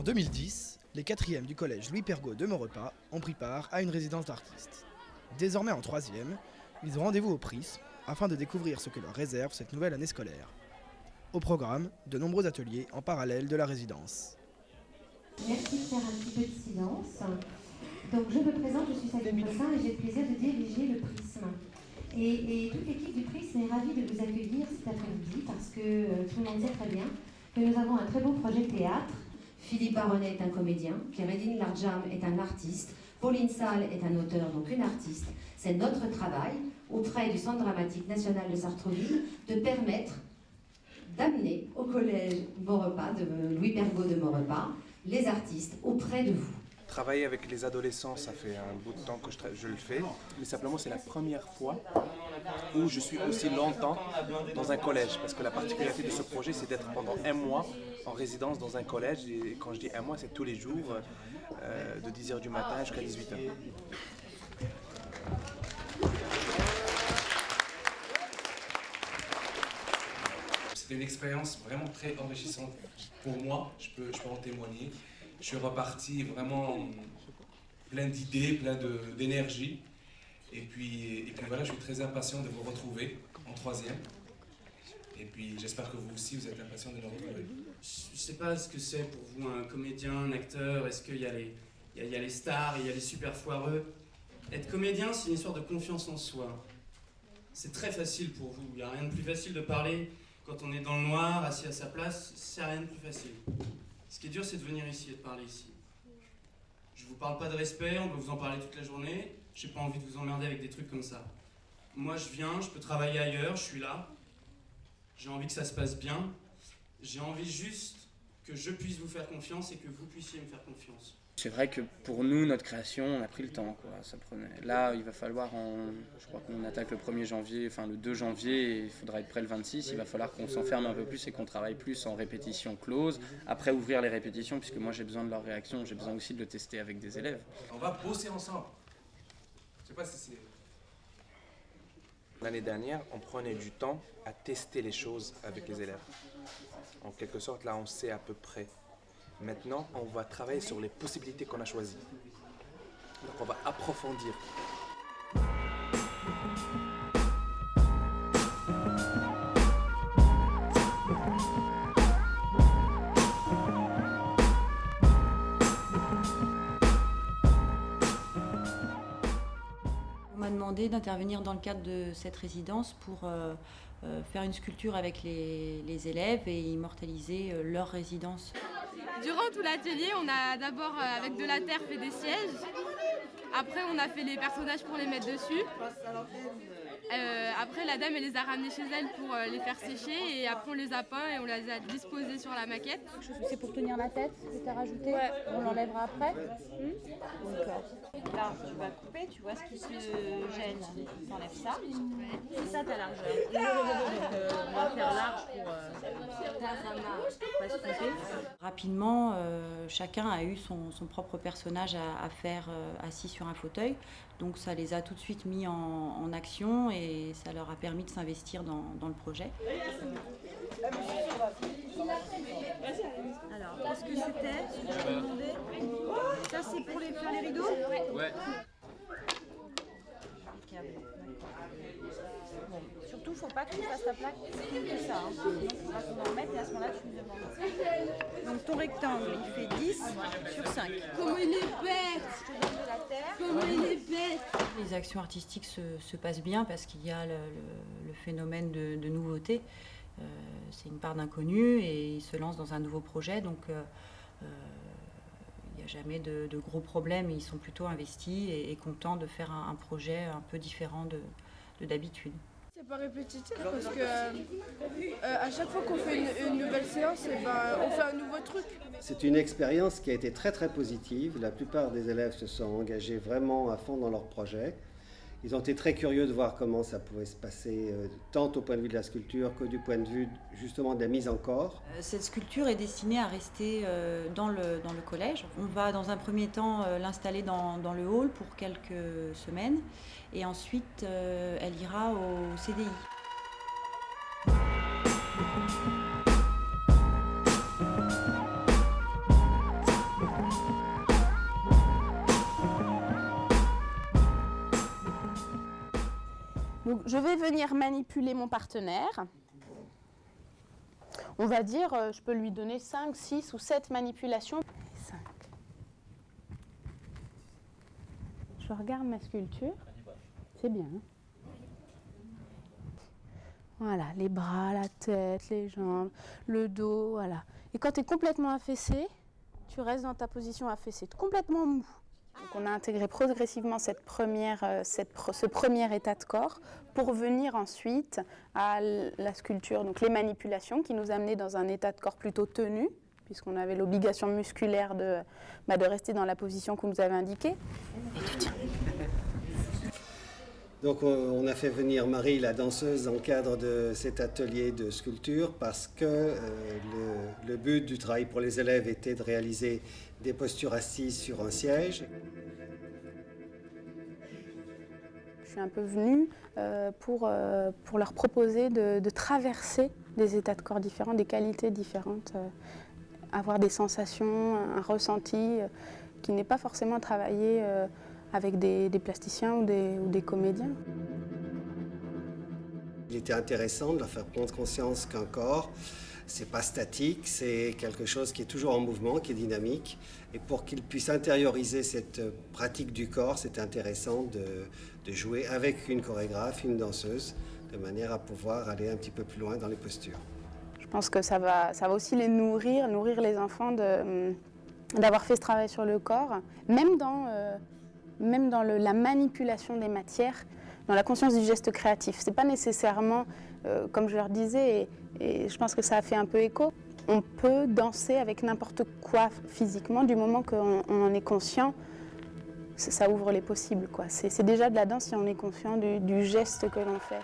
En 2010, les 4e du collège Louis Pergaud de Maurepas ont pris part à une résidence d'artistes. Désormais en 3e, ils ont rendez-vous au Prisme afin de découvrir ce que leur réserve cette nouvelle année scolaire. Au programme, de nombreux ateliers en parallèle de la résidence. Merci de faire un petit peu de silence. Donc je me présente, je suis Sabine Bossin et j'ai le plaisir de diriger le Prisme. Et toute l'équipe du Prisme est ravie de vous accueillir cet après-midi parce que tout le monde sait très bien que nous avons un très beau projet théâtre. Philippe Baronnet est un comédien, Pierre-Edine Larjam est un artiste, Pauline Salle est un auteur, donc une artiste. C'est notre travail auprès du Centre dramatique national de Sartrouville de permettre d'amener au collège Maurepas, de Louis Pergaud de Maurepas, les artistes auprès de vous. Travailler avec les adolescents, ça fait un bout de temps que je le fais, mais simplement c'est la première fois où je suis aussi longtemps dans un collège, parce que la particularité de ce projet, c'est d'être pendant un mois en résidence dans un collège, et quand je dis un mois, c'est tous les jours, de 10h du matin jusqu'à 18h. C'était une expérience vraiment très enrichissante pour moi, je peux en témoigner. Je suis reparti vraiment plein d'idées, plein d'énergie. Et puis voilà, je suis très impatient de vous retrouver en 3e. Et puis j'espère que vous aussi, vous êtes impatient de nous retrouver. Je ne sais pas ce que c'est pour vous un comédien, un acteur. Est-ce qu'il y a les stars, il y a les super foireux. Être comédien, c'est une histoire de confiance en soi. C'est très facile pour vous. Il n'y a rien de plus facile de parler quand on est dans le noir, assis à sa place. C'est rien de plus facile. Ce qui est dur, c'est de venir ici et de parler ici. Je vous parle pas de respect, on peut vous en parler toute la journée. J'ai pas envie de vous emmerder avec des trucs comme ça. Moi, je viens, je peux travailler ailleurs, je suis là. J'ai envie que ça se passe bien. J'ai envie juste que je puisse vous faire confiance et que vous puissiez me faire confiance. C'est vrai que pour nous, notre création, on a pris le temps, quoi. Ça prenait... Là, il va falloir, je crois qu'on attaque le 1er janvier, enfin le 2 janvier, et il faudra être prêt le 26. Il va falloir qu'on s'enferme un peu plus et qu'on travaille plus en répétition close. Après, ouvrir les répétitions, puisque moi j'ai besoin de leur réaction, j'ai besoin aussi de le tester avec des élèves. On va bosser ensemble. Je sais pas si c'est... L'année dernière, on prenait du temps à tester les choses avec les élèves. En quelque sorte, là, on sait à peu près. Maintenant, on va travailler sur les possibilités qu'on a choisies. Donc on va approfondir. On m'a demandé d'intervenir dans le cadre de cette résidence pour faire une sculpture avec les élèves et immortaliser leur résidence. Durant tout l'atelier, on a d'abord avec de la terre fait des sièges. Après, on a fait les personnages pour les mettre dessus. Après, la dame, elle les a ramenés chez elle pour les faire sécher. Et après, on les a peints et on les a disposés sur la maquette. C'est pour tenir la tête que tu as rajouté. Ouais. On l'enlèvera après. Là, tu vas couper, tu vois ce qui se gêne. Tu enlèves ça. C'est ça ta largeur. On va faire large pour pas se tromper. Rapidement, chacun a eu son propre personnage à faire assis sur un fauteuil. Donc ça les a tout de suite mis en action et ça leur a permis de s'investir dans le projet. Alors, qu'est-ce que c'était? Si je peux demander. Ça, c'est pour faire les rideaux? Ouais. Bon, surtout, faut pas que tu fasses ta plaque que ça. Sinon, il faudra qu'on en remette et à ce moment-là, tu me demandes. Donc, ton rectangle, il fait 10 sur 5. Comment il est bête! Je te donne de la terre. Comment il est bête! Les actions artistiques se passent bien parce qu'il y a le phénomène de nouveauté. C'est une part d'inconnu et ils se lancent dans un nouveau projet. Donc, il n'y a jamais de gros problèmes. Ils sont plutôt investis et contents de faire un projet un peu différent de d'habitude. C'est pas répétitif parce que à chaque fois qu'on fait une nouvelle séance, on fait un nouveau truc. C'est une expérience qui a été très très positive. La plupart des élèves se sont engagés vraiment à fond dans leur projet. Ils ont été très curieux de voir comment ça pouvait se passer, tant au point de vue de la sculpture que du point de vue justement de la mise en corps. Cette sculpture est destinée à rester dans le collège. On va dans un premier temps l'installer dans le hall pour quelques semaines et ensuite elle ira au CDI. Donc je vais venir manipuler mon partenaire. On va dire, je peux lui donner 5, 6 ou 7 manipulations. 5. Je regarde ma sculpture. C'est bien. Voilà, les bras, la tête, les jambes, le dos, voilà. Et quand tu es complètement affaissé, tu restes dans ta position affaissée, complètement mou. Donc on a intégré progressivement ce premier état de corps pour venir ensuite à la sculpture, donc les manipulations qui nous amenaient dans un état de corps plutôt tenu, puisqu'on avait l'obligation musculaire de rester dans la position qu'on nous avait indiquée. Et tu tiens. Donc on a fait venir Marie, la danseuse, dans le cadre de cet atelier de sculpture parce que le but du travail pour les élèves était de réaliser des postures assises sur un siège. Je suis un peu venue pour leur proposer de traverser des états de corps différents, des qualités différentes, avoir des sensations, un ressenti qui n'est pas forcément travaillé avec des plasticiens ou des comédiens. Il était intéressant de leur faire prendre conscience qu'un corps, c'est pas statique, c'est quelque chose qui est toujours en mouvement, qui est dynamique. Et pour qu'ils puissent intérioriser cette pratique du corps, c'est intéressant de jouer avec une chorégraphe, une danseuse, de manière à pouvoir aller un petit peu plus loin dans les postures. Je pense que ça va aussi les nourrir les enfants d'avoir fait ce travail sur le corps, même dans la manipulation des matières, dans la conscience du geste créatif. C'est pas nécessairement, comme je leur disais, et je pense que ça a fait un peu écho, on peut danser avec n'importe quoi physiquement, du moment qu'on en est conscient, ça ouvre les possibles, quoi. C'est déjà de la danse si on est conscient du geste que l'on fait.